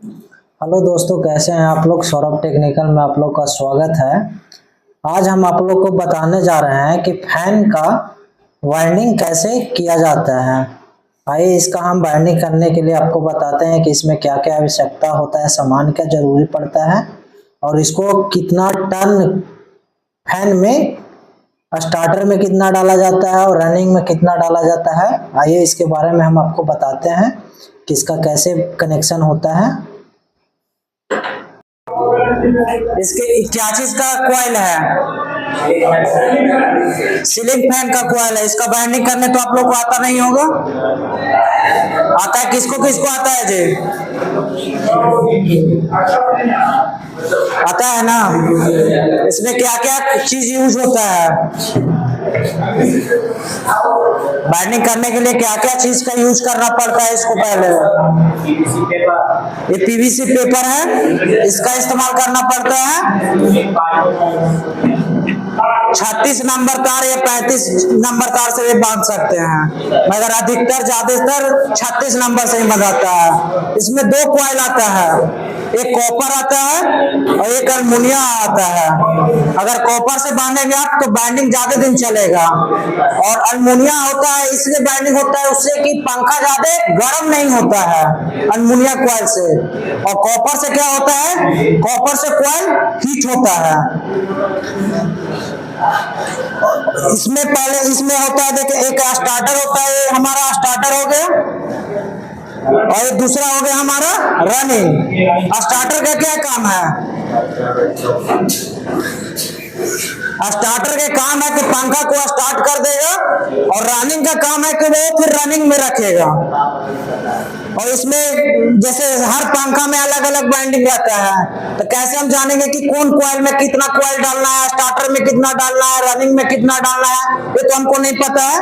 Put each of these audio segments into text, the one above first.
Hello दोस्तों, कैसे हैं आप लोग। सौरभ टेक्निकल में आप लोग का स्वागत है। आज हम आप लोग को बताने जा रहे हैं कि फैन का वायरिंग कैसे किया जाता है। आइए इसका हम वायरिंग करने के लिए आपको बताते हैं कि इसमें क्या क्या आवश्यकता होता है, सामान क्या जरूरी पड़ता है और इसको कितना टन फैन में, स्टार्टर में कितना डाला जाता है और रनिंग में कितना डाला जाता है। आइए इसके बारे में हम आपको बताते हैं कि इसका कैसे कनेक्शन होता है। इसके क्या चीज का कॉइल है? सीलिंग फैन का कॉइल है। इसका वायरिंग करने तो आप लोग को आता नहीं होगा। आता है? किसको किसको आता है जी? आता है ना। इसमें क्या क्या चीज यूज होता है वायरिंग करने के लिए? क्या क्या चीज का यूज करना पड़ता है इसको? पहले ये पीवीसी पेपर है, इसका इस्तेमाल करना पड़ता है। 36 नंबर तार या 35 नंबर तार से भी बांध सकते हैं, मगर अधिकतर ज्यादातर 36 नंबर से ही बंधाता है। इसमें 2 कॉइल आता है, एक कॉपर आता है और एक अल्मुनिया आता है। अगर कॉपर से बांधेंगे आप तो बाइंडिंग ज्यादा दिन चलेगा, और अल्मुनिया होता है इसलिए बाइंडिंग होता है उससे कि पंखा ज्यादा गर्म नहीं होता है अल्मुनिया कॉइल से। और कॉपर से क्या होता है? कॉपर से कॉइल हीट होता है। इसमें पहले इसमें होता है, देखिए, एक स्टार्टर होता है, ये हमारा स्टार्टर हो गया और दूसरा हो गया हमारा रनिंग। स्टार्टर का क्या काम है? स्टार्टर के काम है कि पंखा को स्टार्ट कर देगा, और रनिंग का काम है कि वो फिर रनिंग में रखेगा। और इसमें जैसे हर पंखा में अलग अलग बाइंडिंग रहता है, तो कैसे हम जानेंगे कि कौन कॉइल में कितना कॉइल डालना है, स्टार्टर में कितना डालना है, रनिंग में कितना डालना है, ये तो हमको नहीं पता है।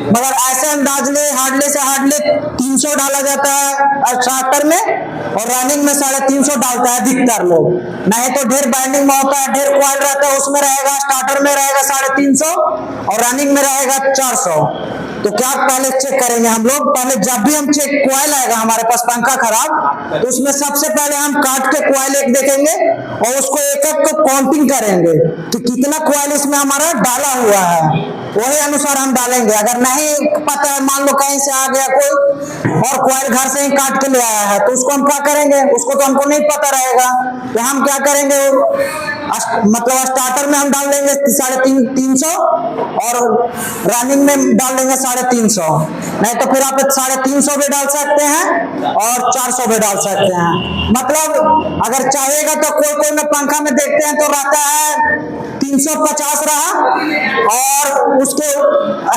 मगर ऐसे अंदाज ले हार्डली से हार्डली 300 डाला जाता है स्टार्टर में, और रनिंग में 350 डालता है अधिकतर लोग। नहीं तो ढेर बाइंडिंग में होता है, ढेर कॉइल रहता है, उसमें रहेगा, स्टार्टर में रहेगा 350 और रनिंग में रहेगा 400। तो क्या पहले चेक करेंगे हम लोग? पहले जब भी हम चेक कॉइल आएगा हमारे पास पंखा खराब, तो उसमें सबसे पहले हम काट के कॉइल एक देखेंगे और उसको एक एक को काउंटिंग करेंगे कि कितना कॉइल इसमें हमारा डाला हुआ है, वही अनुसार हम डालेंगे। अगर नहीं पता है, मान लो कहीं से आ गया कोई और कॉइल घर से ही काट के ले आया है, तो उसको हम क्या करेंगे? उसको तो हमको नहीं पता रहेगा, तो हम क्या करेंगे, मतलब स्टार्टर में हम डाल देंगे 350 और रनिंग में डाल देंगे 350। नहीं तो फिर आप 350 भी डाल सकते हैं और 400 भी डाल सकते हैं। मतलब अगर चाहेगा तो कोई कोई में पंखा में देखते हैं तो रहता है 350 रहा, और उसके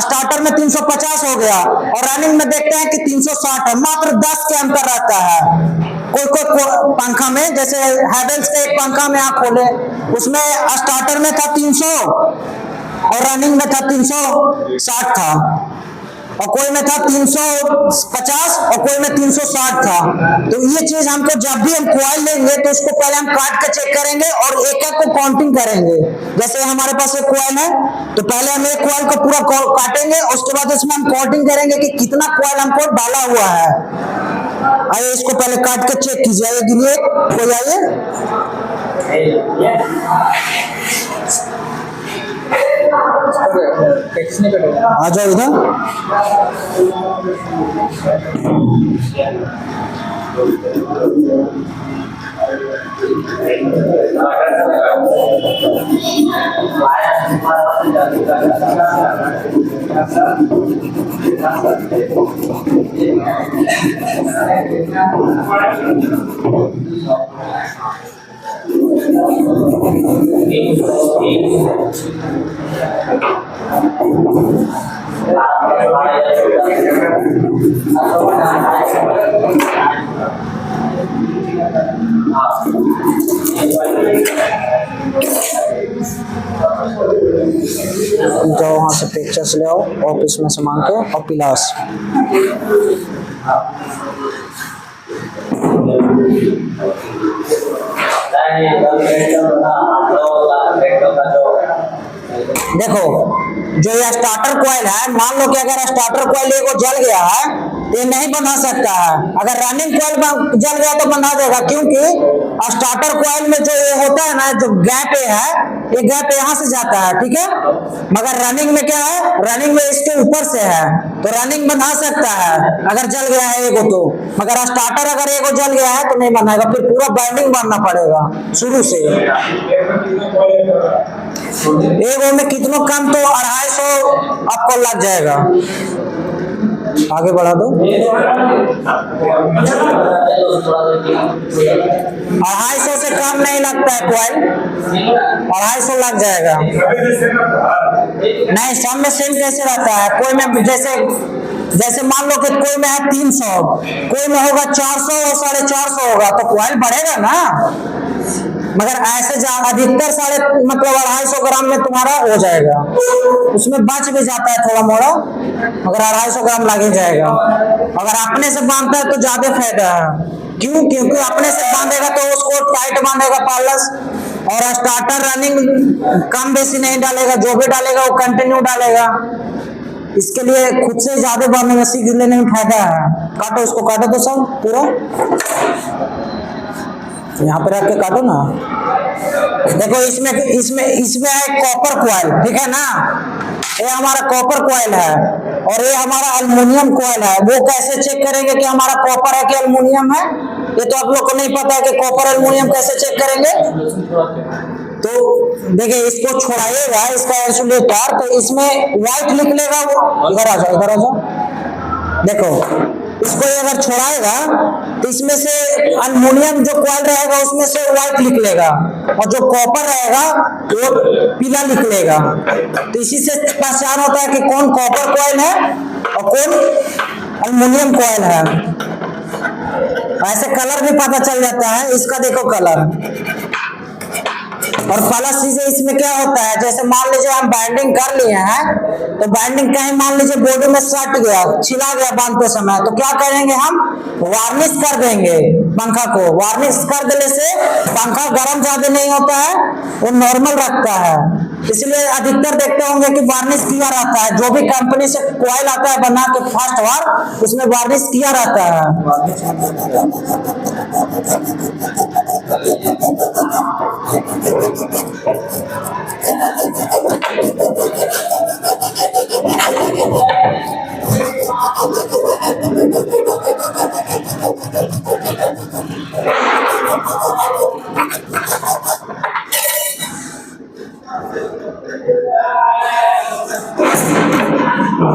स्टार्टर में 350 हो गया, और रनिंग में देखते हैं कि 360 है। मात्र 10 के अंतर रहता है। कोई कोई पंखा में, जैसे हैवेल्स के एक पंखा में आप खोले, उसमें स्टार्टर में था 300 और रनिंग में था 360 था, और कोई में था 350 और कोई में 360 था। तो ये चीज हमको, जब भी हम कॉइल लेंगे तो उसको पहले हम काट के चेक करेंगे और एक एक को काउंटिंग करेंगे। जैसे हमारे पास एक कॉइल है, तो पहले हम एक कॉइल को पूरा काटेंगे, उसके बाद उसमें हम काउंटिंग करेंगे कि कितना कॉइल हमको डाला हुआ है। आइए इसको पहले काट के चेक कीजिए। आइए गिनिए, कोई आइए, आ जाओ इधर। जाओ वहां से पिक्चर्स ले आओ ऑफिस में सामान के, और पिलास देखो। जो ये स्टार्टर कॉइल है, मान लो कि अगर स्टार्टर कॉइल एगो जल गया है ये नहीं बंधा सकता है। अगर रनिंग कॉइल जल गया तो बंधा देगा, क्योंकि स्टार्टर कॉइल में जो ये होता है ना, जो गैप है, ये गैप यहाँ से जाता है, ठीक है। मगर रनिंग में क्या है, रनिंग में इसके ऊपर से है, तो रनिंग बंधा सकता है अगर जल गया है एगो तो। मगर स्टार्टर अगर एगो जल गया है तो नहीं बंधाएगा, फिर पूरा बाइंडिंग बांधना पड़ेगा शुरू से। एगो में कितनों कम तो 250 आपको लग जाएगा। आगे बढ़ा दो। 250 से कम नहीं लगता है कॉइल, 250 लग जाएगा। नहीं, सब में सेम कैसे रहता है? कोई में जैसे मान लो कि कोई में है 300, कोई में होगा 400 और 450 होगा, तो कॉइल बढ़ेगा ना। मगर ऐसे अधिकतर 250 ग्राम में तुम्हारा हो जाएगा, उसमें बच भी जाता है थोड़ा मोड़ा, मगर 250 ग्राम लग ही जाएगा। अगर अपने से बांधता है तो ज्यादा फायदा है। क्यों? क्योंकि अपने से बांधेगा तो उसको टाइट बांधेगा पार्लस, और स्टार्टर रनिंग कम बेसी नहीं डालेगा, जो भी डालेगा वो कंटिन्यू डालेगा। इसके लिए खुद से ज्यादा बांधने में सीख लेने में फायदा है। काटो उसको, काटो तो सब पूरा, यहाँ पे रख के काटो ना। देखो इसमें है कॉपर कॉइल, ठीक है ना। ये हमारा कॉपर कॉइल है और ये हमारा एल्युमिनियम कॉइल है। वो कैसे चेक करेंगे कि हमारा कॉपर है कि एल्युमिनियम है? ये तो आप लोग को नहीं पता है कि कॉपर एल्युमिनियम कैसे चेक करेंगे। तो देखिए, इसको छोड़ाइएगा, इसका इंसुलेटर, तो इसमें व्हाइट निकलेगा। वो इधर आ जाओ, इधर आ जाओ। देखो, इसको अगर छोड़ाएगा तो इसमें से एल्युमिनियम जो कॉइल रहेगा उसमें से व्हाइट निकलेगा, और जो कॉपर रहेगा वो पीला निकलेगा। तो इसी से पहचान होता है कि कौन कॉपर कॉइल है और कौन एल्युमिनियम कॉइल है। ऐसे कलर भी पता चल जाता है। इसका देखो कलर। और प्लस चीजें इसमें क्या होता है, जैसे मान लीजिए हम बाइंडिंग कर लिए हैं, तो बाइंडिंग कहीं मान लीजिए बॉडी में सट गया, छिला गया बांधते समय, तो क्या करेंगे हम? वार्निश कर देंगे पंखा को। वार्निश कर देने से पंखा गर्म ज्यादा नहीं होता है, वो नॉर्मल रखता है। इसलिए अधिकतर देखते होंगे कि वार्निश किया रहता है। जो भी कंपनी से कॉइल आता है बना के फर्स्ट बार, उसमें वार्निश किया रहता है।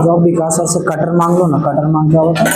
जो विकास सर से कटर मांग लो ना, कटर मांग क्या होता है?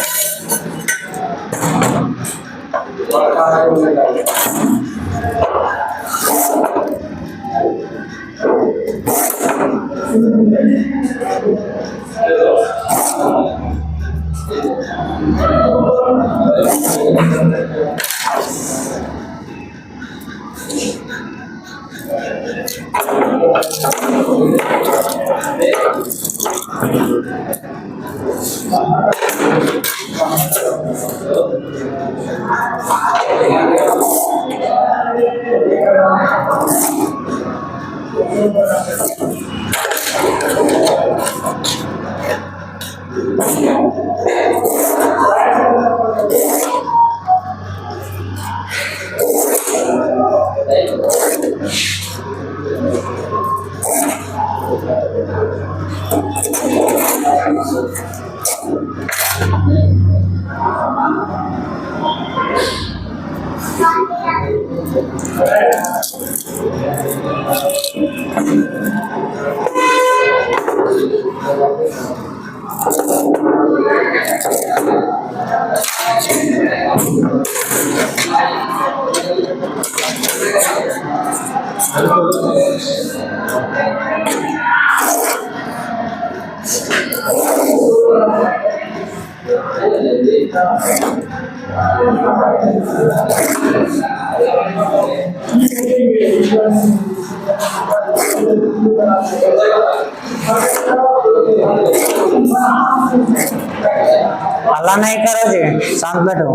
हल्ला नहीं करो जी, शांत बैठो।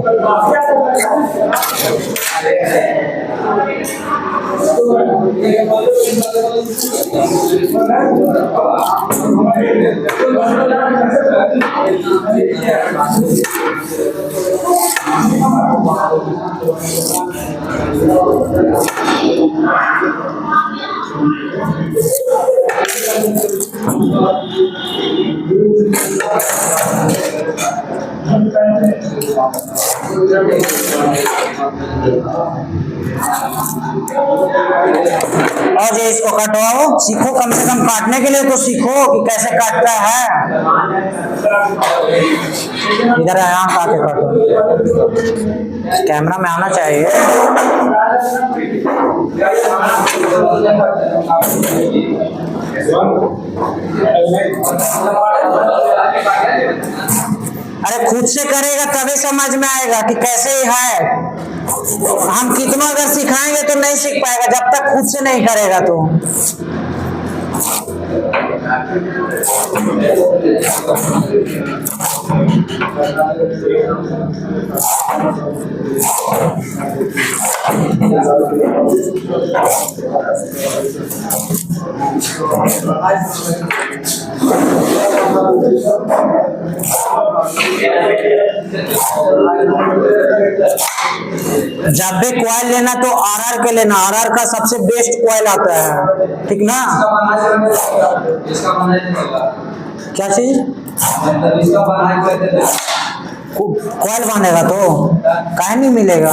और जो इसको कटवाओ, सीखो, कम से कम काटने के लिए तो सीखो कि कैसे काटता है। इधर यहाँ काटे काटो, कैमरा में आना चाहिए। अरे खुद से करेगा तभी समझ में आएगा कि कैसे है। हम कितना अगर सिखाएंगे तो नहीं सीख पाएगा जब तक खुद से नहीं करेगा तो। जब भी कॉइल लेना तो आरआर के लेना, आरआर का सबसे बेस्ट कॉइल आता है, ठीक ना। क्या चीज कॉइल बनेगा तो काहे नहीं मिलेगा।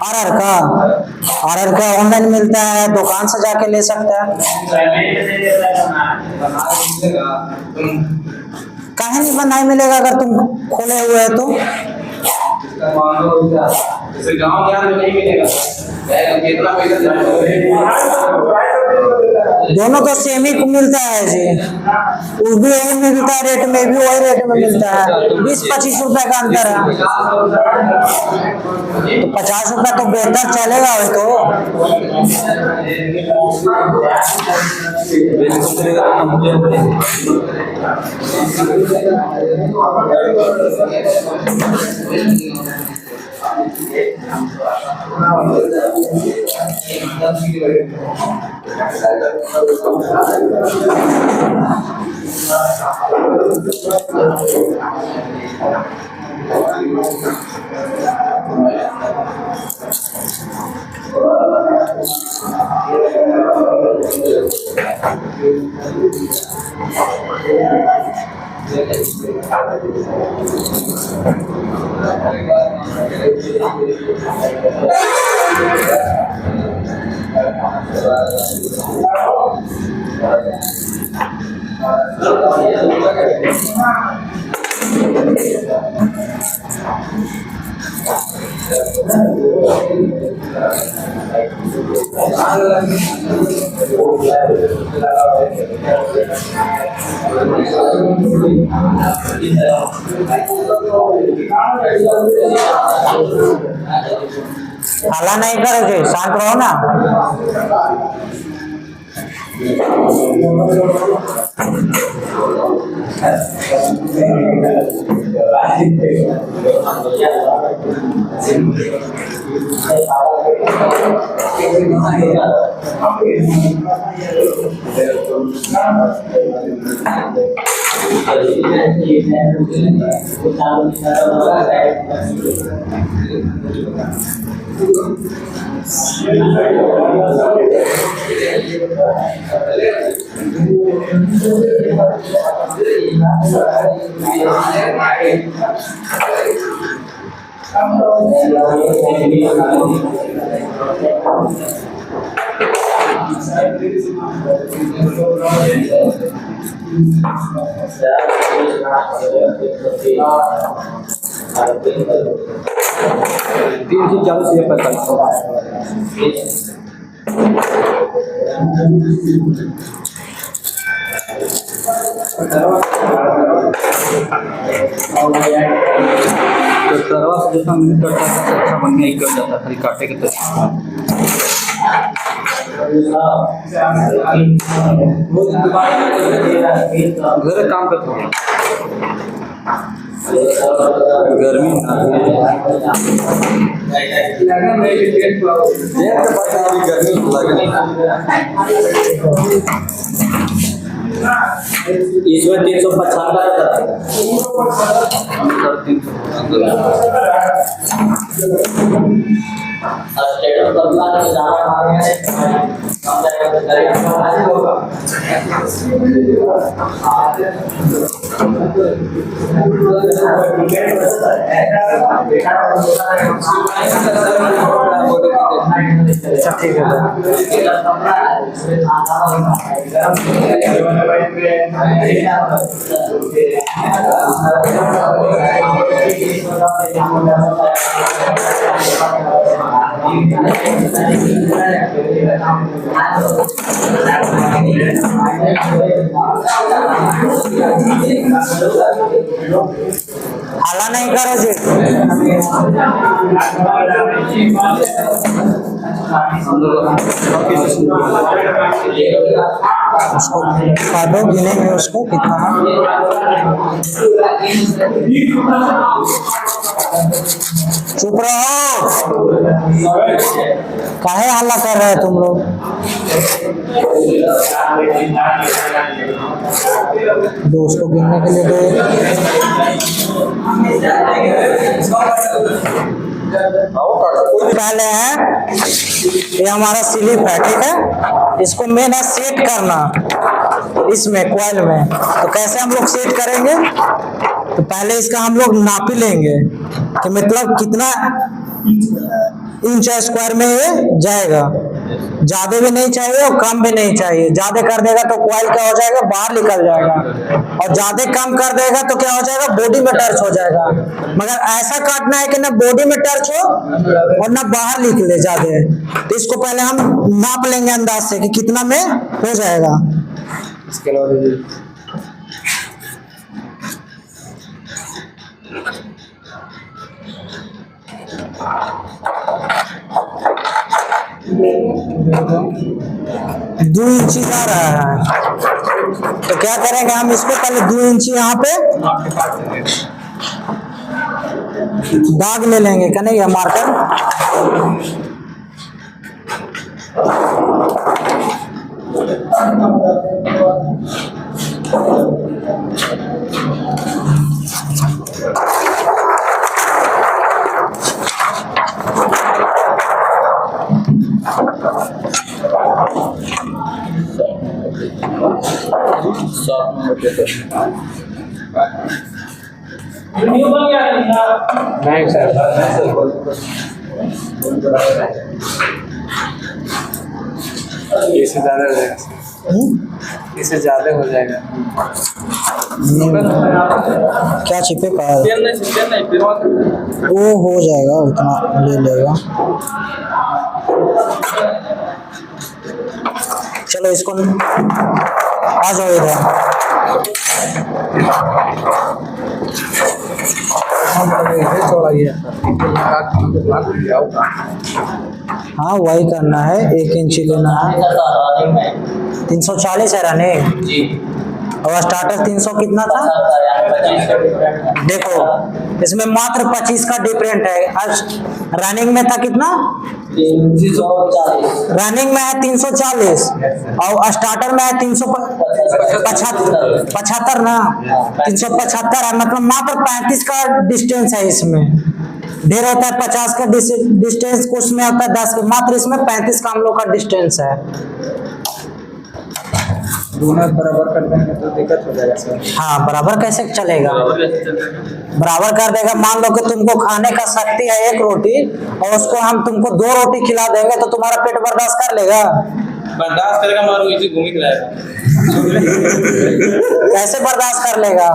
आरआर का ऑनलाइन मिलता है, दुकान से जाके ले सकता है। काहे नहीं बनाए मिलेगा अगर तुम खोले हुए है तो। दोनों तो सेम ही मिलता है जी, उस भी वही मिलता है रेट में, भी वही रेट में मिलता है, 20-25 रुपए का अंतर है। तो 50 रुपए तो बेहतर चलेगा वही तो। हल्ला नहीं करोगे, शांत रहो ना। सरवा से जितना मिनट करता था अच्छा बन गया, कर जाता खाली काटे के तरीका। घर काम करते हैं, गर्मी गर्मी इसमें 375 अच्छा ठीक है। हाला नहीं करो जी। उसको काटो, गिनेंगे उसको कितना है। चुप रहो, काहे हल्ला कर रहे हैं तुम लोग। दो उसको गिनने के लिए दो। पहले है ये हमारा स्लिप है, ठीक है। इसको मेन है सेट करना इसमें कॉइल में। तो कैसे हम लोग सेट करेंगे, तो पहले इसका हम लोग नापी लेंगे कि मतलब कितना इंच स्क्वायर में ये जाएगा। ज्यादा भी नहीं चाहिए और कम भी नहीं चाहिए। ज्यादा कर देगा तो कॉइल क्या हो जाएगा, बाहर निकल जाएगा, और ज्यादा कम कर देगा तो क्या हो जाएगा, बॉडी में टच हो जाएगा। मगर ऐसा काटना है कि ना बॉडी में टच हो और ना बाहर निकले ज्यादा। तो इसको पहले हम नाप लेंगे अंदाज से कि कितना में हो जाएगा। इसके अलावा 2 इंची जा रहा है, तो क्या करेंगे हम इसको पहले 2 इंची यहाँ पे दाग ले लेंगे, क्या नहीं है मार्कर। नहीं सर, इससे ज्यादा हो जाएगा, इससे ज्यादा हो जाएगा। क्या छिपे का वो हो जाएगा, उतना ले लेगा। चलो इसको आ जाओ इधर। हाँ वही करना है, 1 इंची लेना है। 340 है रनिंग और स्टार्टर 300 कितना था। देखो इसमें मात्र 25 का डिफरेंट है। रनिंग में था कितना, रनिंग में है 340 और स्टार्टर में है 375 ना, 375 है, मतलब मात्र 35 का डिस्टेंस है। इसमें ढेर होता है 50 का डिस्टेंस, कुछ में होता है 10 का, मात्र इसमें 35 का हम लोग का डिस्टेंस है। दोनों बराबर कर देंगे तो दिक्कत हो जाएगा सर। हाँ बराबर कैसे चलेगा, बराबर कर देगा। मान लो कि तुमको खाने का शक्ति है 1 रोटी और उसको हम तुमको 2 रोटी खिला देंगे तो तुम्हारा पेट बर्दाश्त कर लेगा, बर्दाश्त करेगा मारो इसी घूम ही रहेगा। कैसे बर्दाश्त कर लेगा,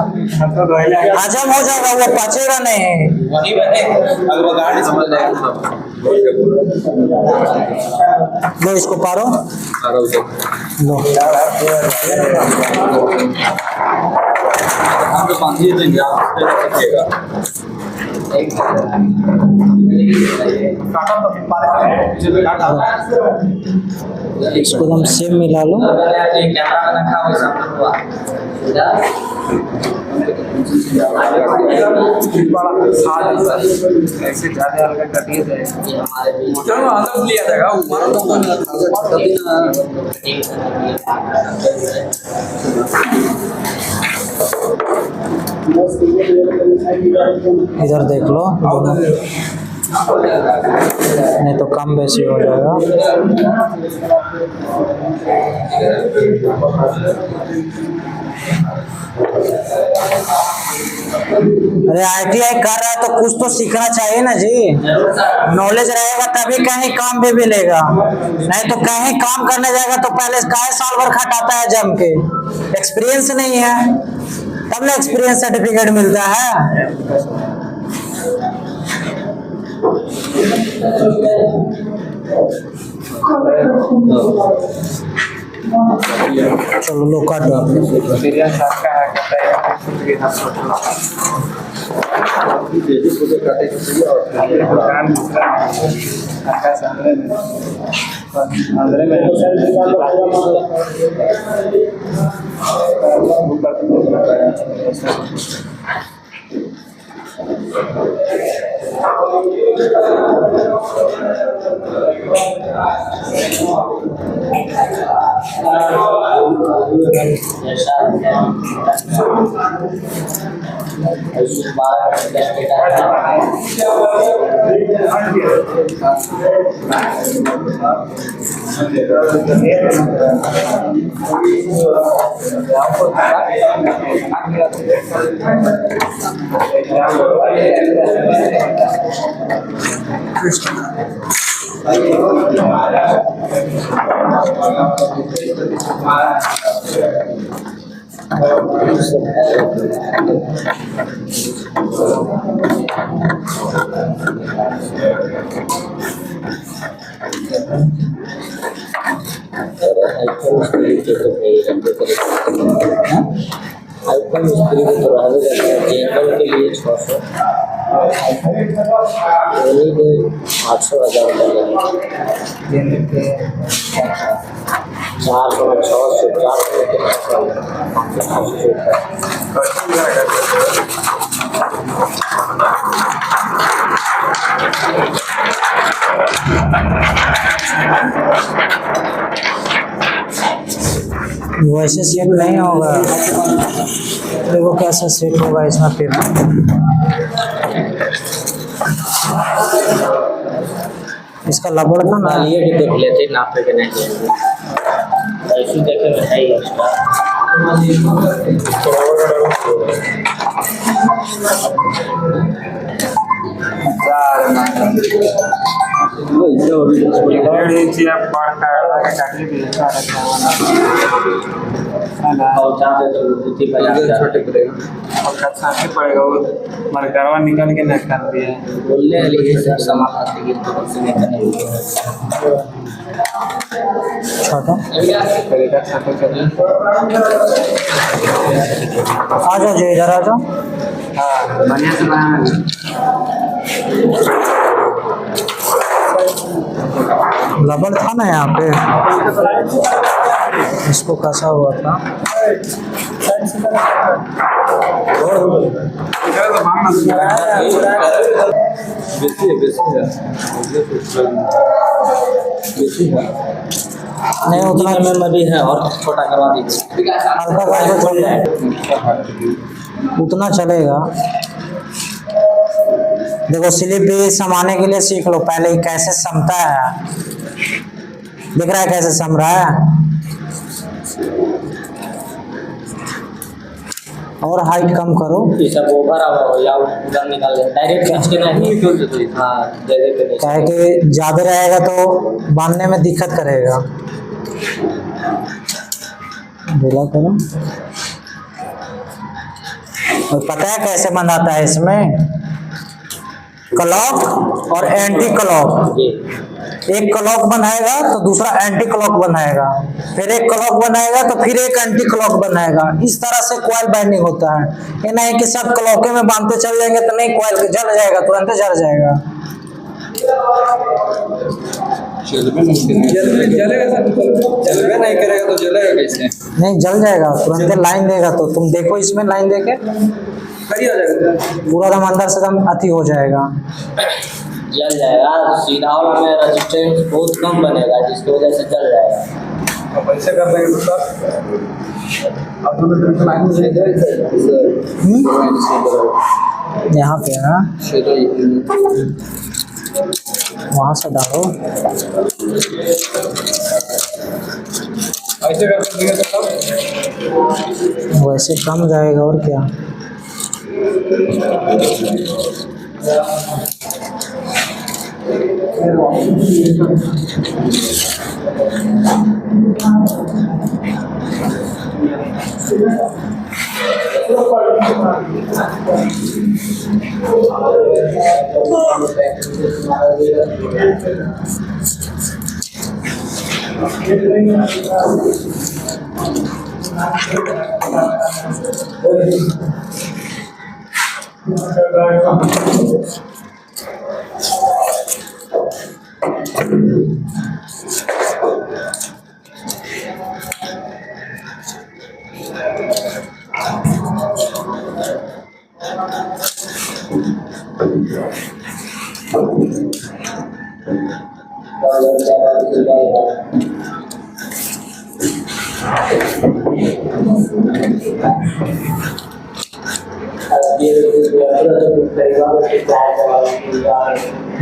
हजम हो जाएगा, वो पचेगा नहीं। वही बने अगर वो गाड़ी समझ जाएगा। लो इसको पारो, लो हम तो 5 ही देंगे, आप रखिएगा। इसको हम सेम मिला लो। ऐसे ज्यादा हल्का कटिए चलो आदत लिया जाएगा इधर देख लो दोनों, नहीं तो कम बेसी हो जाएगा। अरे ITI कर रहा है तो कुछ तो सीखना चाहिए ना जी। नॉलेज रहेगा तभी कहीं काम भी मिलेगा, नहीं तो कहीं काम करने जाएगा तो पहले काहे साल भर खटाता है जम के। एक्सपीरियंस नहीं है तब ना एक्सपीरियंस सर्टिफिकेट मिलता है। चलो लो काट दो। आईफोन स्क्रीन तो केबल के लिए 600 800,000 वैसे सेट नहीं होगा, देखो कैसे सेट होगा इसमें पेपर। इसका लबड़ तो ना ये भी देख लेते नापे के नहीं ऐसे देखे है इसका छोटे पड़ेगा और साथ पड़ेगा वो मरकरवा निकल के न कर दिया बोलने सामान छोटा। आ जाओ जी, इधर आ जाओ। हाँ बढ़िया से बनाना। लबड़ था ना यहाँ पे, इसको कसा हुआ था। नहीं उतना में भी है और छोटा करवा दीजिए हल्का करके चल उतना चलेगा। देखो स्लिप भी समाने के लिए सीख लो पहले ही कैसे समता है। दिख रहा है कैसे सम रहा है। और हाइट कम करो। ये सब ओवर हो या पूरा निकाल ले डायरेक्ट खींच के नहीं हां डायरेक्ट क्या है कि ज्यादा रहेगा तो बांधने में दिक्कत करेगा। ढीला करो। और पता है कैसे बंधाता है इसमें, क्लॉक और एंटी क्लॉक। जी एक क्लॉक बनाएगा तो दूसरा एंटी क्लॉक बनाएगा, फिर एक क्लॉक बनाएगा तो फिर एक एंटी क्लॉक बनाएगा। इस तरह से कॉइल बाइंडिंग होता है। ये नहीं कि सब क्लॉके में बांधते चल जाएंगे तो नहीं, कॉइल जल जाएगा, तुरंत जल जाएगा। जलवे नहीं करेगा तो जलेगा कैसे? नहीं जल जाएगा, तुरंत लाइन देगा। तो तुम देखो इसमें लाइन देके खड़ी हो जाएगा। पूरा दम अंदर से दम अति हो जाएगा। जल जाएगा, सीधा आउट में रेजिस्टेंस बहुत कम बनेगा जिसकी वजह से जल जाएगा। अब ऐसे कर देंगे तो सर अब दोनों तरफ से लाइन से यहाँ पे है, वहाँ से डालो। ऐसे कर देंगे तो सब वैसे कम जाएगा और क्या।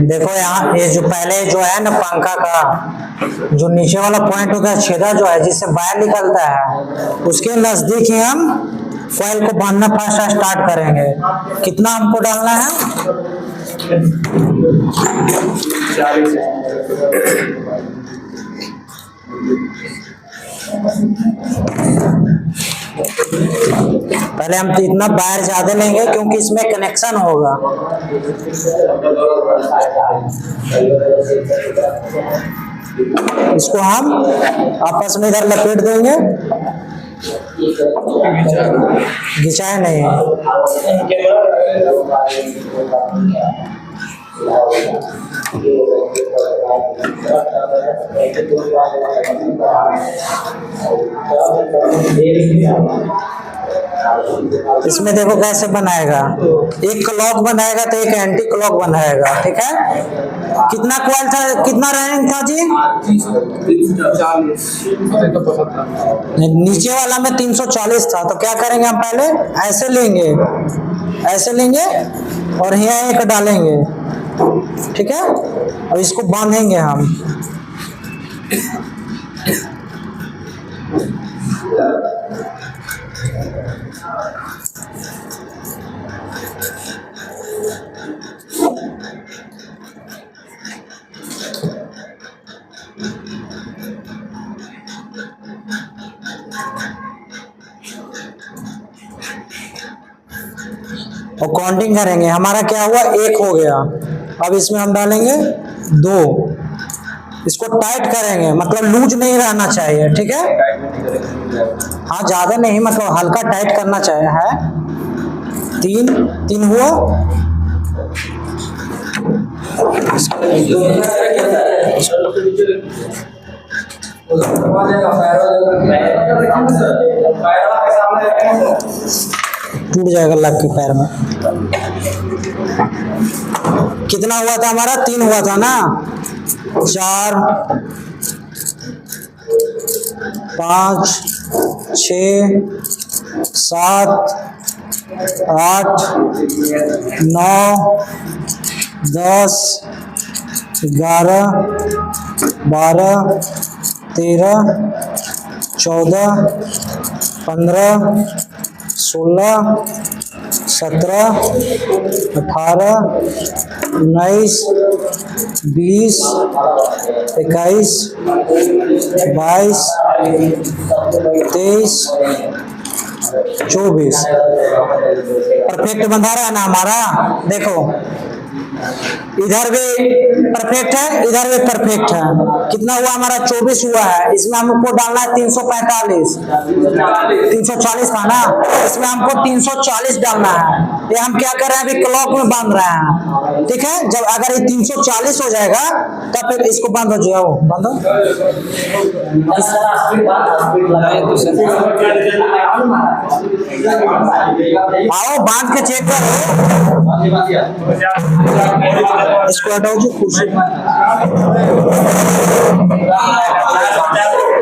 देखो यहाँ ये जो पहले जो है ना पंखा का जो नीचे वाला पॉइंट होता है, छेदा जो है जिससे वायर निकलता है, उसके नजदीक ही हम कॉइल को बांधना फर्स्ट स्टार्ट करेंगे। कितना हमको डालना है? पहले हम इतना वायर ज्यादा लेंगे क्योंकि इसमें कनेक्शन होगा। इसको हम आपस में इधर लपेट देंगे, घिंचाए नहीं। इसमें देखो कैसे बनाएगा, एक क्लॉक बनाएगा तो एक एंटी क्लॉक बनाएगा। ठीक है, कितना कॉइल था, कितना रनिंग था जी? नीचे वाला में 340 था। तो क्या करेंगे हम, पहले ऐसे लेंगे, ऐसे लेंगे और यहाँ एक डालेंगे। ठीक है, और इसको बांधेंगे हम। और काउंटिंग करेंगे, हमारा क्या हुआ, 1 हो गया। अब इसमें हम डालेंगे 2। इसको टाइट करेंगे, मतलब लूज नहीं रहना चाहिए। ठीक है, हाँ ज्यादा नहीं, मतलब हल्का टाइट करना चाहिए है। 3 हुआ। टूट जाएगा लग के पैर में। कितना हुआ था हमारा, 3 हुआ था ना। 4 5 6 7 8 9 10 11 12 13 14 15 16 17 18 19 20 21 22 23 24। परफेक्ट बंधा रहा है ना हमारा। देखो इधर भी परफेक्ट है, इधर भी परफेक्ट है। कितना हुआ हमारा? 24 हुआ है। इसमें हमको डालना है 345, 340 था ना, इसमें हमको 340 डालना है। ये हम क्या कर रहे हैं, अभी क्लॉक में बांध रहे हैं, ठीक है। जब अगर ये 340 हो जाएगा तब फिर इसको बंद हो जाओ, बांधो। आओ बांध के चेक करो, इसको हटाओ जी कुर्सी।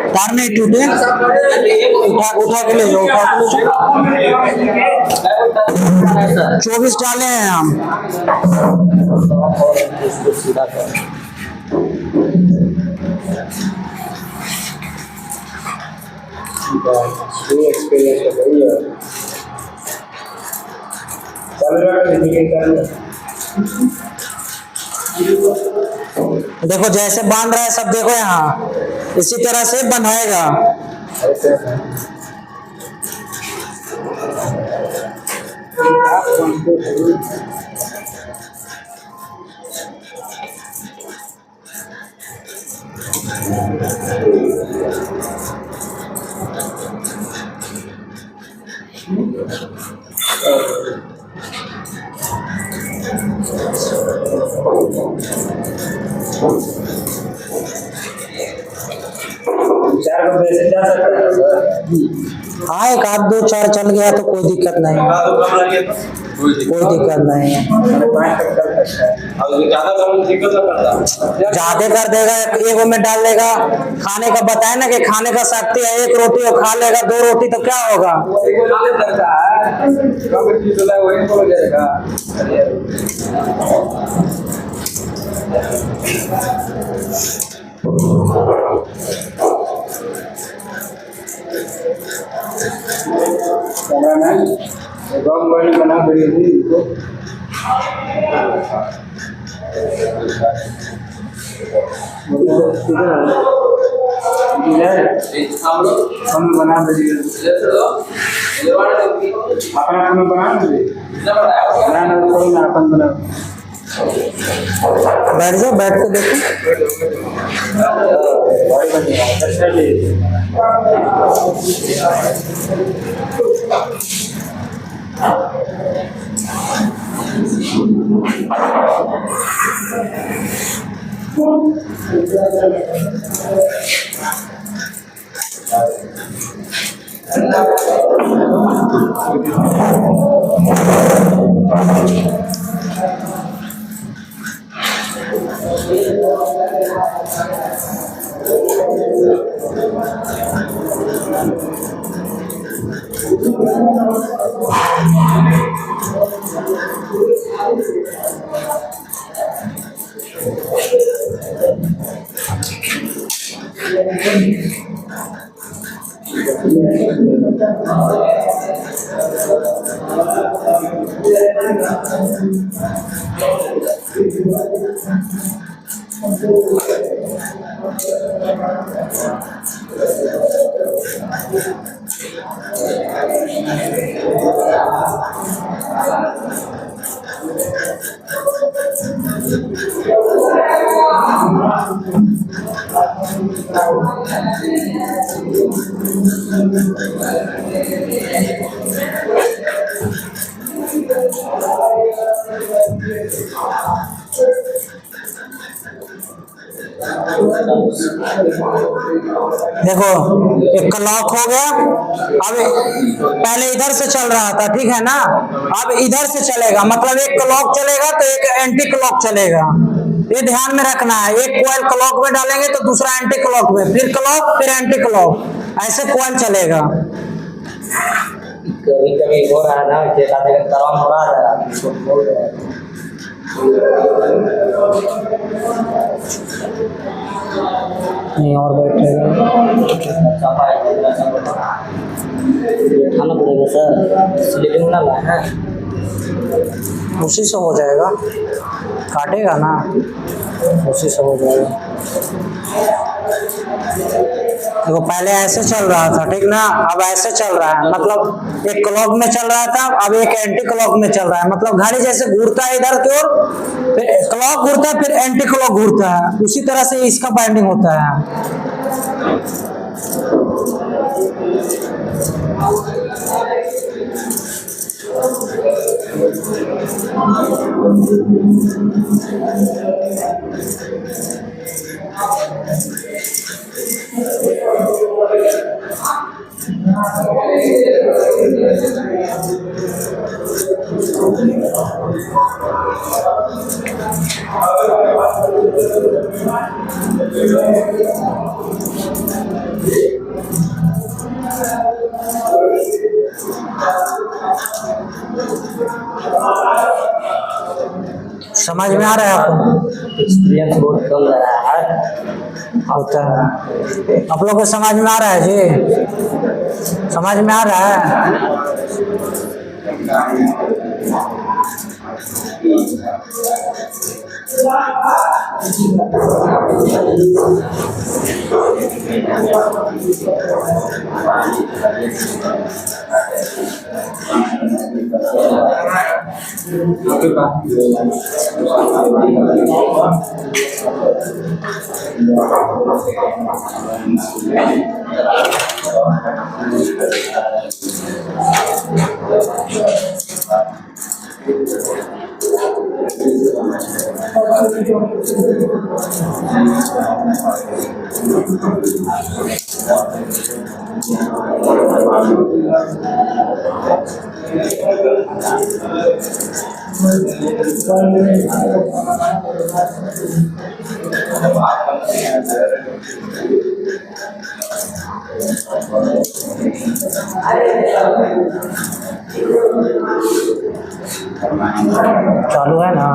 तार नहीं टूटे, उठा के ले जाओ, उठा के ले जाओ। 24 डाले हैं हम। देखो जैसे बांध रहा है सब, देखो यहाँ इसी तरह से बंधाएगा। हाँ, एक आध दो चार चल गया तो कोई दिक्कत नहीं, कोई दिक्कत नहीं है। ज्यादा कर देगा, एक में डाल देगा। खाने का बताए ना कि खाने का शक्ति है, एक रोटी और खा लेगा, 2 रोटी तो क्या होगा। बना बैठ जाओ, बैठ के देखो। देखो एक क्लॉक हो गया। अब पहले इधर से चल रहा था, ठीक है ना, अब इधर से चलेगा, मतलब एक क्लॉक चलेगा तो एक एंटी क्लॉक चलेगा। ये ध्यान में रखना है। एक कॉइल क्लॉक में डालेंगे तो दूसरा एंटी क्लॉक में, फिर क्लॉक फिर एंटी क्लॉक, ऐसे कॉइल चलेगा। कभी कभी हो रहा है ना कि तरंग हो रहा है, नहीं और बैठेगा, खाना पड़ेगा सर, स्लीपिंग ना है, उसी से हो जाएगा, काटेगा ना, उसी से हो जाएगा। देखो पहले ऐसे चल रहा था, ठीक ना, अब ऐसे चल रहा है, मतलब एक क्लॉक में चल रहा था, अब एक एंटी क्लॉक में चल रहा है। मतलब घड़ी जैसे घूरता है इधर की ओर, फिर क्लॉक घूरता है, फिर एंटी क्लॉक घूरता है, उसी तरह से इसका बाइंडिंग होता है। समझ में आ रहा है आपको? एक्सपीरियंस बहुत कम रहा है। होता है। आप लोग को समझ में आ रहा है जी? समझ में आ रहा है? चालू है ना?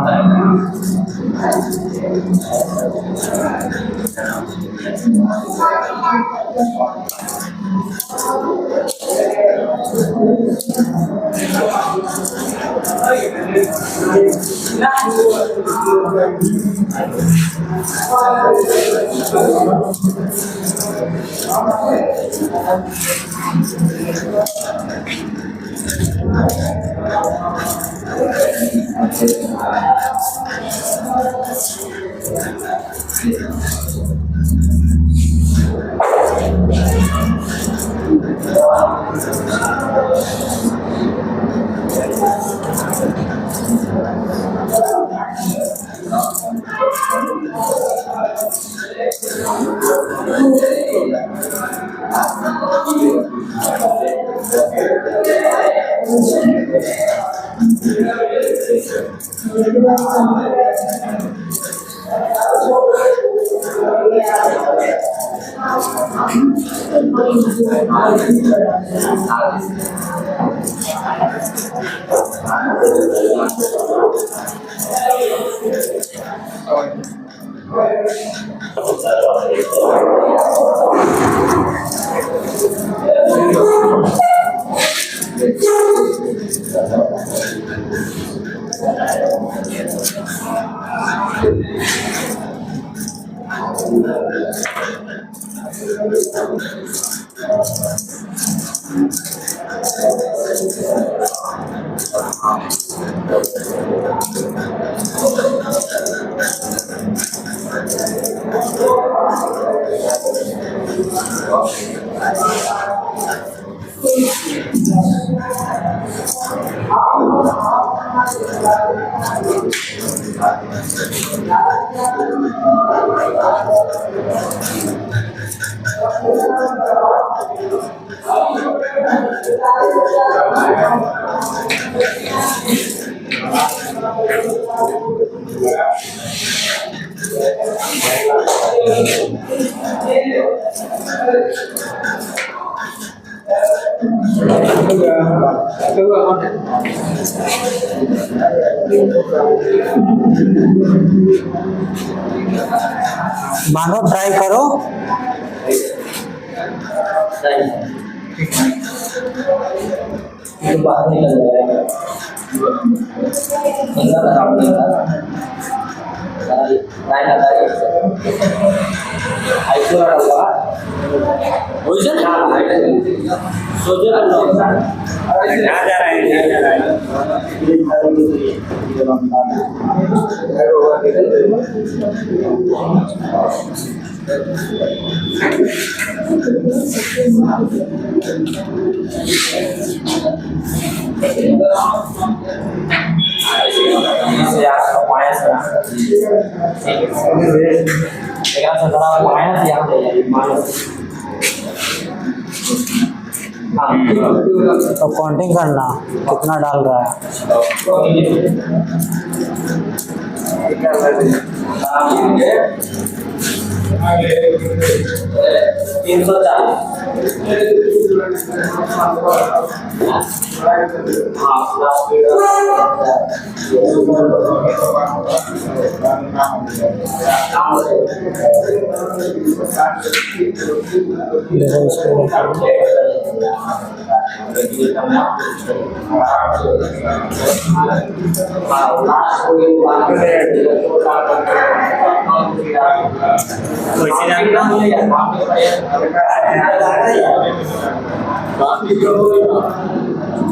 मानो ट्राई करो। ये बात नहीं लग रहा है। बंदा लगा नहीं था। ट्राई करता है। বুঝছেন সোজা जा रहा है तो काउंटिंग करना कितना डाल रहा है।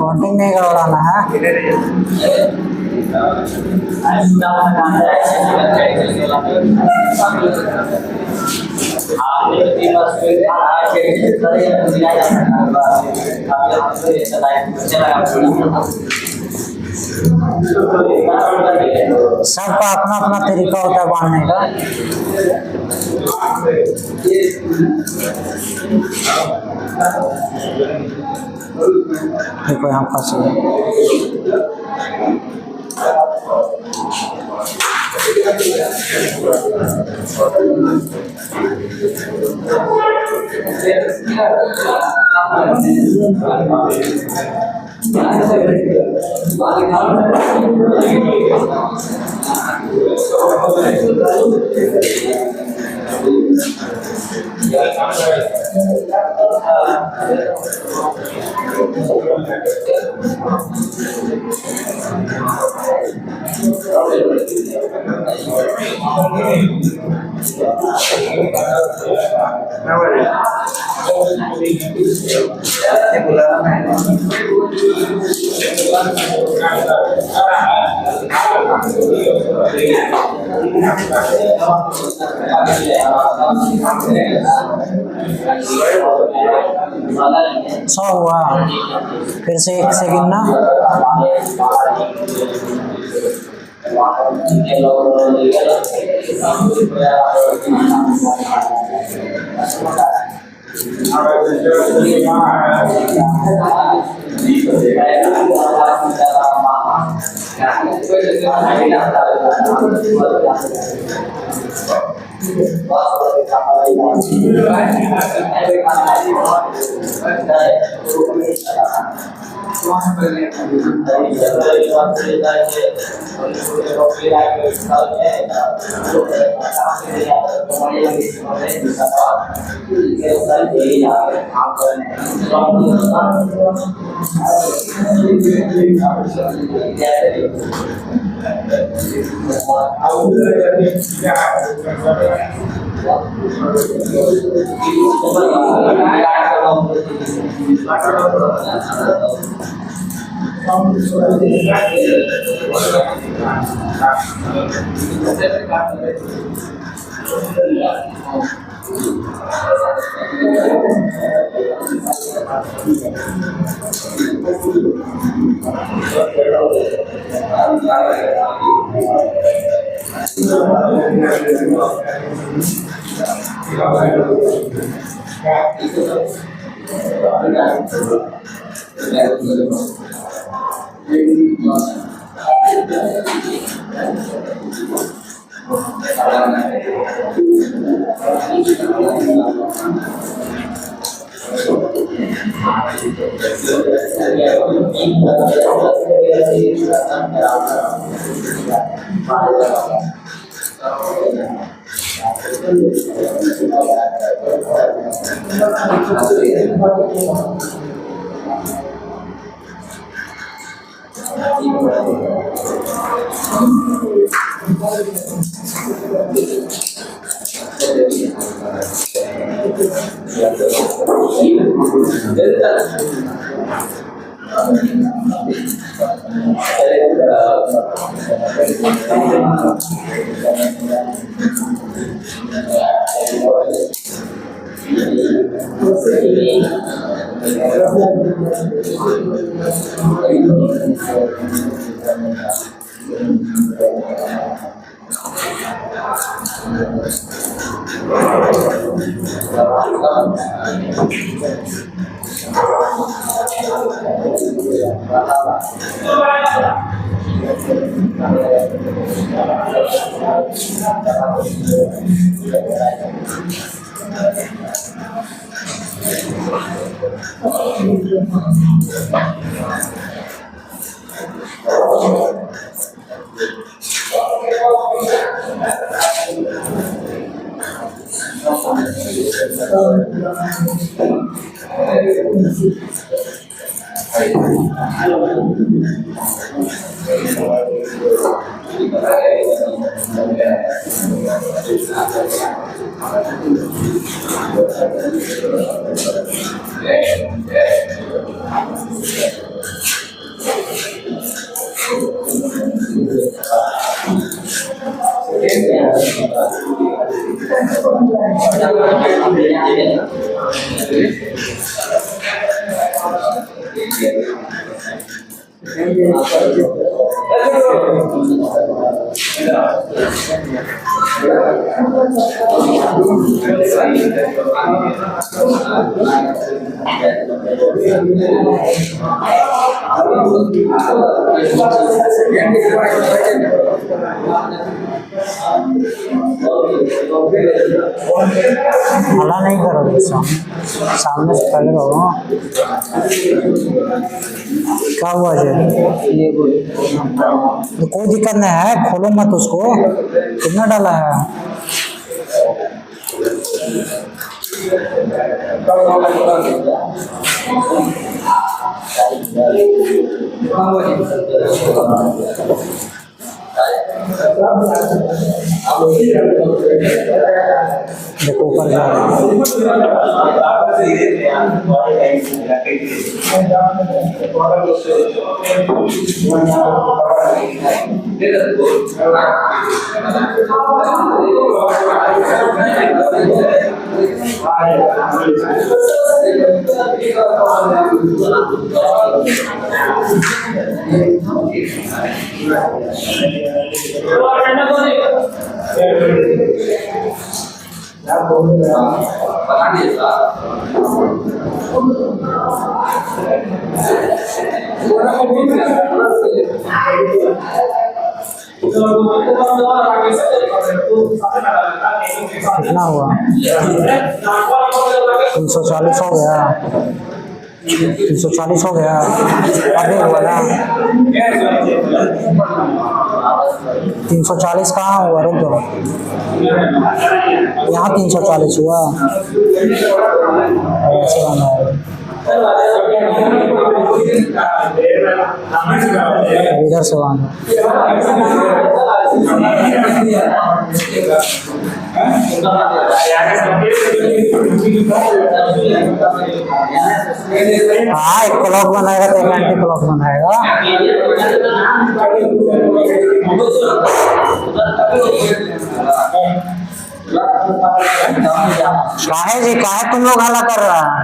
'काउंटिंग नहीं करवाना है। सबका अपना अपना तरीका होता है बांधने का। देखो यहाँ फंस गया। सौ हुआ, फिर से एक से गिनना। हला नहीं करोगे सामने से खड़े रहो। क्या हुआ जी? तो कोई दिक्कत नहीं है, खोलो मत उसको। कितना डाला है? देखो ऊपर जा रहा है। कितना हुआ? 340 हो गया। 340 हो गया। अभी हुआ ना 340 कहाँ हुआ? रुक जाओ, यहाँ 340 हुआ। ऐसे बना है, इधर से वहाँ हाँ, एक क्लॉक बनाएगा तो एक एंटी क्लॉक बनाएगा। काहे जी, काहे तुम लोग हल्ला कर रहा है?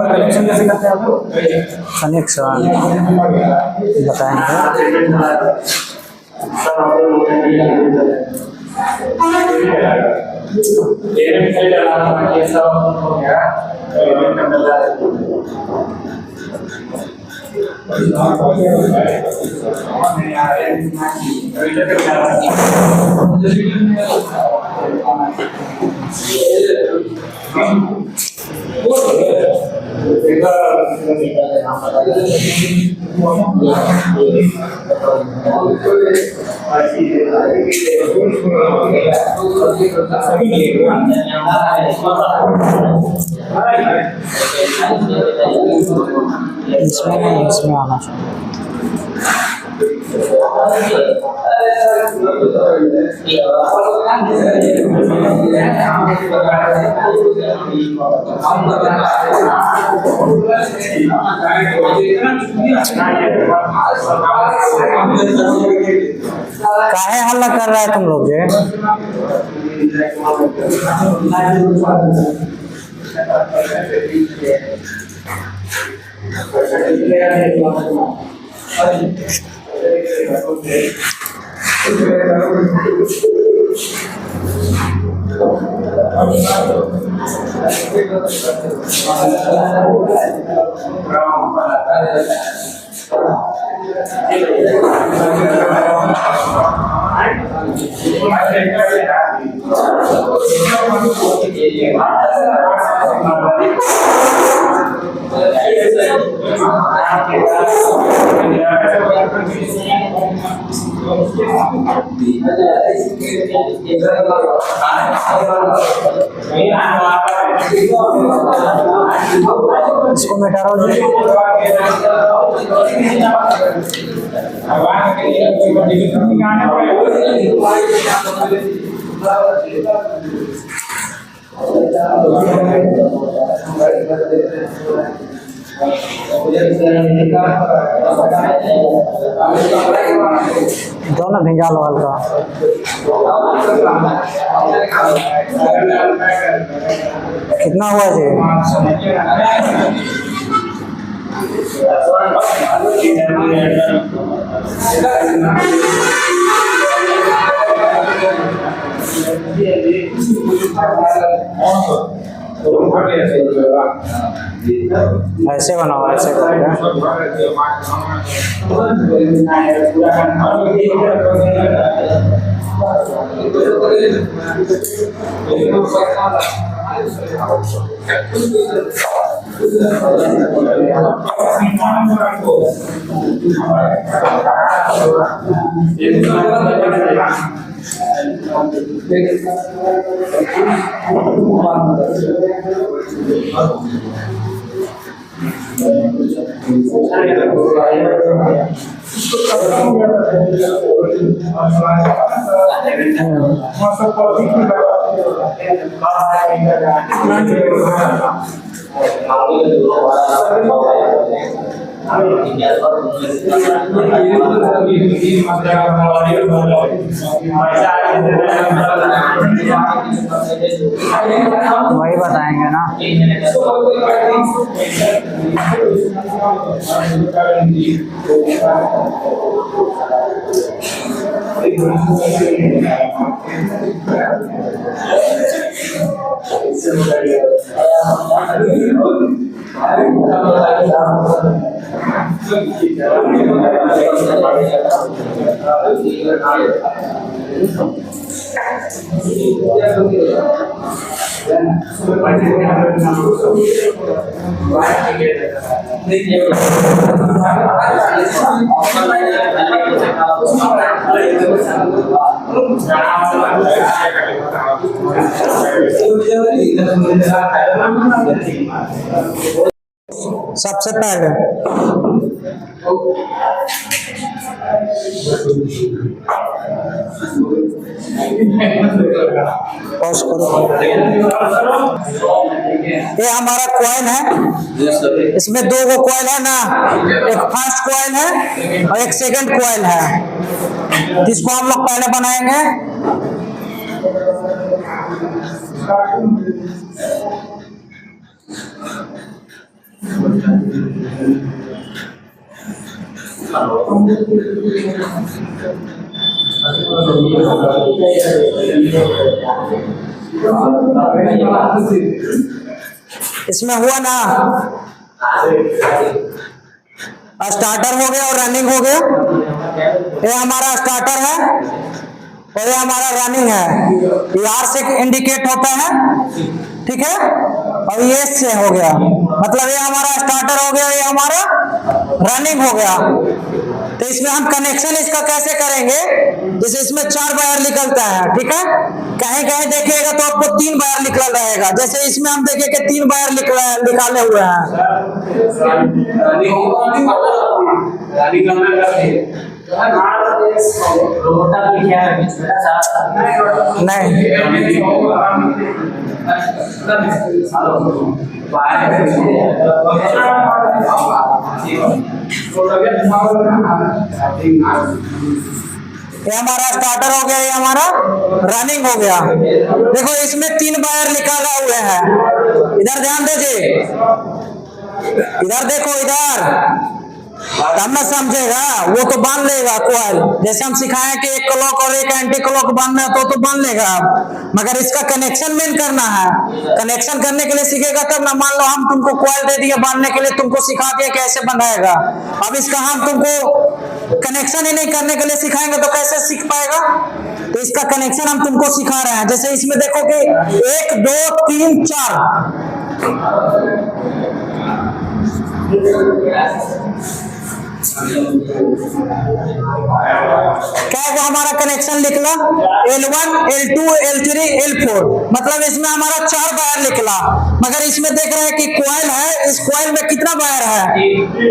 कनेक्शन कैसे करते हैं आप? कनेक्शन बताएंगे। इसमें नहीं, इसमें आना चाहिए। काहे हल्ला कर रहा है तुम लोग ये? इसको मिटा रहा हूँ दोनों भिंजा लो हल्का। कितना हुआ जी? ऐसे बनाओ, ऐसे करेगा। वही बताएंगे ना। सबसे पहले पॉज करो। ये हमारा कॉइन है, इसमें दो गो कॉइन है ना, एक फर्स्ट कॉइन है और एक सेकंड कॉइन है, जिसको हम लोग पहले बनाएंगे। इसमें हुआ ना, स्टार्टर हो गया और रनिंग हो गया। ये हमारा स्टार्टर है और ये हमारा रनिंग है। ये आर से इंडिकेट होता है, ठीक है। और ये से हो गया, मतलब ये हमारा स्टार्टर हो गया, ये हमारा रनिंग हो गया। तो इसमें हम कनेक्शन इसका कैसे करेंगे, जैसे इसमें 4 वायर निकलता है, ठीक है, कहीं कहीं देखिएगा तो आपको 3 वायर निकल रहेगा, जैसे इसमें हम देखिए कि 3 वायर निकाले हुए हैं। नहीं, ये हमारा स्टार्टर हो गया, ये हमारा रनिंग हो गया। देखो इसमें 3 वायर निकाला हुए हैं, इधर ध्यान दीजिए, इधर देखो, इधर तब ना समझेगा, वो तो बांध लेगा कॉइल, जैसे हम सिखाए कि एक क्लॉक और एक एंटी क्लॉक बांधना है तो बांध लेगा, मगर इसका कनेक्शन मेन करना है। कनेक्शन करने के लिए सीखेगा तब ना। मान लो हम तुमको कॉइल दे दिए बांधने के लिए, तुमको सिखा दिए कैसे बनाएगा, अब इसका हम तुमको कनेक्शन ही नहीं करने के लिए सिखाएंगे तो कैसे सीख पाएगा। तो इसका कनेक्शन हम तुमको सिखा रहे हैं। जैसे इसमें देखो कि 1 2 3 4 क्या है, हमारा कनेक्शन निकला L1 L2 L3 L4, मतलब इसमें हमारा 4 वायर निकला, मगर इसमें देख रहे हैं कि कॉइल है, इस कॉइल में कितना वायर है,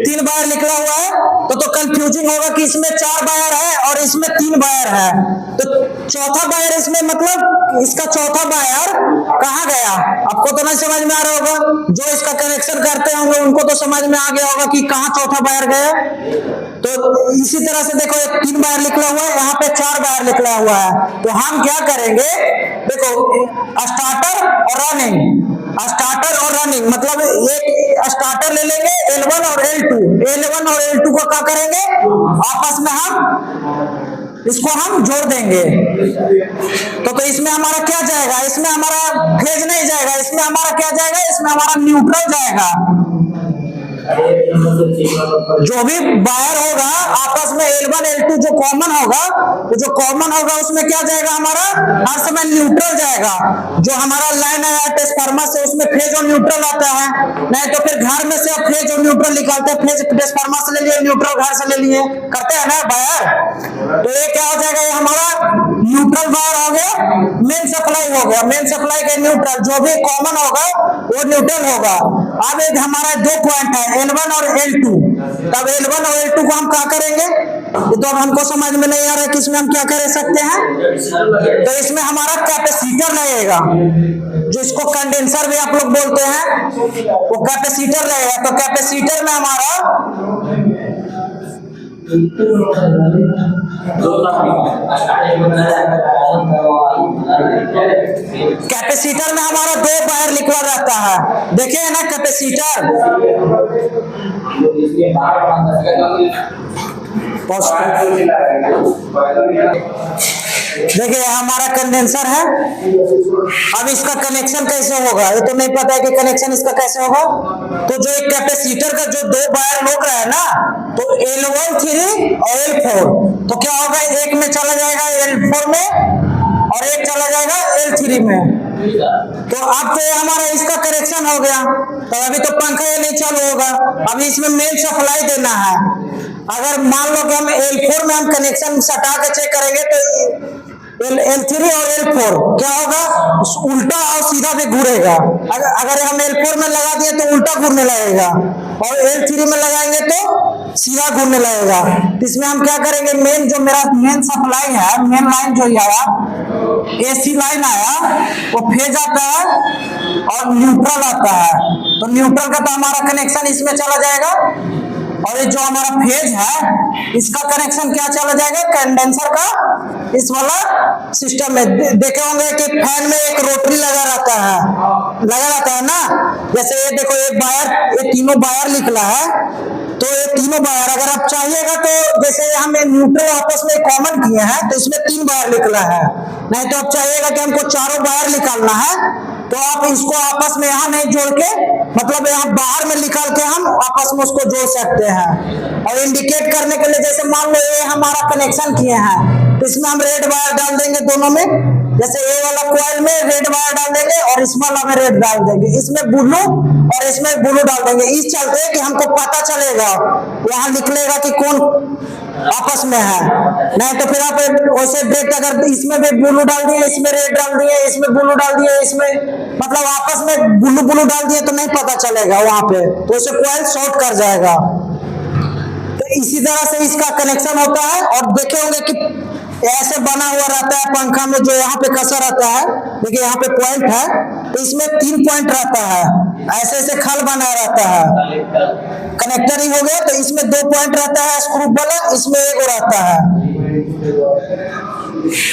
3 वायर निकला हुआ है। तो कंफ्यूजिंग होगा कि इसमें 4 वायर है और इसमें 3 वायर है, तो चौथा वायर इसमें, मतलब इसका चौथा वायर कहाँ गया, आपको तो नहीं समझ में आ रहा होगा। जो इसका कनेक्शन करते होंगे उनको तो समझ में आ गया होगा कि कहाँ चौथा वायर गया। तो इसी तरह से देखो, 3 वायर निकला हुआ है, यहाँ पे 4 वायर निकला हुआ है। तो हम क्या करेंगे, देखो स्टार्टर और रनिंग, स्टार्टर और रनिंग, मतलब एक स्टार्टर ले लेंगे L1 और L2, L1 और L2 को क्या करेंगे, आपस में हम इसको हम जोड़ देंगे। तो इसमें हमारा क्या जाएगा, इसमें हमारा फेज नहीं जाएगा, इसमें हमारा क्या जाएगा, इसमें हमारा न्यूट्रल जाएगा। जो भी वायर होगा आपस में L1 L2 जो कॉमन होगा, तो जो कॉमन होगा उसमें क्या जाएगा, हमारा हर समय न्यूट्रल जाएगा। जो हमारा लाइन है ट्रांसफार्मर से, उसमें फेज और न्यूट्रल आता है, नहीं तो फिर घर में से आप फेज और न्यूट्रल निकालते हैं, फेज ट्रांसफार्मर से ले लिए, न्यूट्रल घर से ले लिए, करते हैं ना वायर। तो ये क्या हो जाएगा, ये हमारा न्यूट्रल वायर हो गया, मेन सप्लाई हो गया, मेन सप्लाई के न्यूट्रल, जो भी कॉमन होगा वो न्यूट्रल होगा। अब एक हमारा 2 पॉइंट है L1 और L2, तब L1 और L2 को हम क्या करेंगे, तो अब हमको समझ में नहीं आ रहा है कि इसमें हम क्या कर सकते हैं। तो इसमें हमारा कैपेसिटर लगेगा, जो इसको कंडेंसर भी आप लोग बोलते हैं, वो कैपेसिटर लगेगा। तो कैपेसिटर में हमारा कैपेसिटर में हमारा 2 वायर निकला रहता है, देखिए ना कैपेसिटर, देखिए हमारा कंडेंसर है। अब इसका कनेक्शन कैसे होगा, ये तो नहीं पता है कि कनेक्शन इसका कैसे होगा। तो जो एक कैपेसिटर का जो 2 वायर लोग रहा है ना, तो L1 3 और L4, तो क्या होगा, एक में चला जाएगा L4 में और एक चला जाएगा L3 में। तो अब तो हमारा इसका कनेक्शन हो गया। तो अभी तो पंखा ये नहीं चालू होगा, अभी इसमें मेन सप्लाई देना है। अगर मान लो कि हम L4 में हम कनेक्शन सटा के चेक करेंगे तो L3 और L4 क्या होगा, उल्टा और सीधा भी घूरेगा। अगर हम L4 में लगा दिए तो उल्टा घूरने लगेगा, और L3 में लगाएंगे तो सीधा घूरने लगेगा। तो इसमें हम क्या करेंगे, मेन जो मेरा मेन सप्लाई है, मेन लाइन जो आया, AC लाइन आया, वो फेज आता है और न्यूट्रल आता है। तो न्यूट्रल का तो हमारा कनेक्शन इसमें चला जाएगा, और ये जो हमारा फेज है इसका कनेक्शन क्या चला जाएगा, कंडेंसर का इस वाला सिस्टम में। देखे होंगे कि फैन में एक रोटरी लगा रहता है ना। जैसे ये देखो, एक वायर, ये तीनों वायर निकला है, तो ये तीनों वायर अगर आप चाहिएगा तो जैसे हम न्यूट्रल आपस में कॉमन किए हैं, तो इसमें 3 वायर निकला है। नहीं तो आप चाहिएगा कि हमको 4 वायर निकालना है, तो आप इसको आपस में यहाँ नहीं जोड़ के, मतलब यहाँ बाहर में निकाल के हम आपस में उसको जोड़ सकते हैं। और इंडिकेट करने के लिए, जैसे मान लो ये हमारा कनेक्शन किए हैं, तो इसमें हम रेड वायर डाल देंगे दोनों में, जैसे ये वाला कॉइल में रेड वायर डाल देंगे और इस वाला में रेड डाल देंगे, इसमें ब्लू और इसमें ब्लू डाल देंगे। इस चलते कि हमको पता चलेगा, यहाँ निकलेगा कि कौन आपस में है। नहीं तो फिर आप वैसे डायरेक्ट अगर इसमें भी ब्लू डाल दिए, इसमें रेड डाल दिए, इसमें ब्लू डाल दिए, इसमें मतलब आपस में ब्लू डाल दिए तो नहीं पता चलेगा वहां पे, तो उसे कॉइल शॉर्ट कर जाएगा। तो इसी तरह से इसका कनेक्शन होता है। और देखे होंगे कि ऐसे बना हुआ रहता है पंखा में, जो यहाँ पे कसा रहता है, देखिए यहाँ पे पॉइंट है, तो इसमें 3 पॉइंट रहता है, ऐसे ऐसे खल बना रहता है, कनेक्टर ही हो गया। तो इसमें 2 पॉइंट रहता है स्क्रू वाला, इसमें 1 रहता है।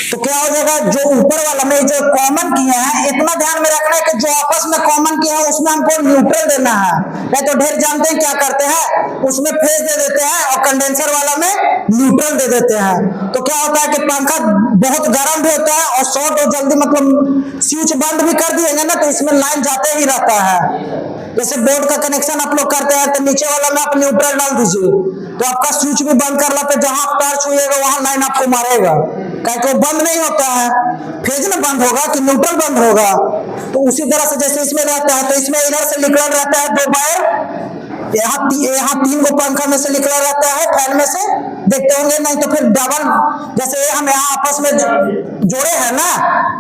तो क्या हो जाएगा, जो ऊपर वाला में जो कॉमन किया है, इतना ध्यान में रखना है कि जो आपस में कॉमन किया है उसमें हमको न्यूट्रल देना है। नहीं तो ढेर जानते हैं क्या करते हैं, उसमें फेज दे देते हैं और कंडेंसर वाला में न्यूट्रल दे देते हैं। तो क्या होता है कि पंखा बहुत गर्म भी होता है और शॉर्ट और जल्दी, मतलब स्विच बंद भी कर दिएंगे ना तो इसमें लाइन जाते ही रहता है। जैसे बोर्ड का कनेक्शन आप लोग करते हैं तो नीचे वाला में आप न्यूट्रल डाल दीजिए, तो आपका स्विच भी बंद करना पे जहां आप तार छुएगा वहां लाइन आपको मारेगा, क्योंकि वो बंद नहीं होता है, फेज में बंद होगा कि न्यूट्रल बंद होगा। तो उसी तरह से जैसे इसमें रहता है, तो इसमें इधर से निकल रहता है 2 वायर, यहाँ 3 गो पंखा में से निकला रहता है, फैन में से देखते होंगे। नहीं तो फिर डबल, जैसे हम यहाँ आपस में जोड़े हैं ना,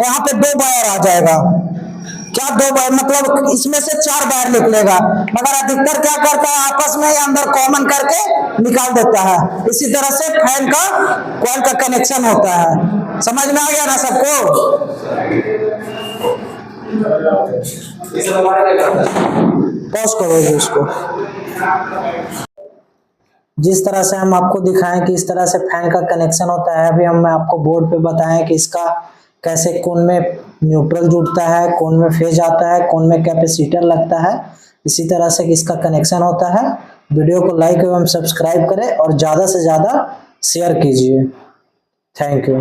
यहाँ पे 2 वायर आ जाएगा। क्या 2 वायर, मतलब इसमें से 4 वायर निकलेगा, मगर अधिकतर क्या करता है आपस में अंदर कॉमन करके निकाल देता है। इसी तरह से फैन का कॉइल का कनेक्शन होता है। समझ में आ गया ना सबको? पॉज करो जी इसको। जिस तरह से हम आपको दिखाएं कि इस तरह से फैन का कनेक्शन होता है, अभी हम आपको बोर्ड पे बताएं कि इसका कैसे कौन में न्यूट्रल जुड़ता है, कौन में फेज आता है, कौन में कैपेसिटर लगता है, इसी तरह से इसका कनेक्शन होता है। वीडियो को लाइक एवं सब्सक्राइब करें और ज़्यादा से ज़्यादा शेयर कीजिए। Thank you.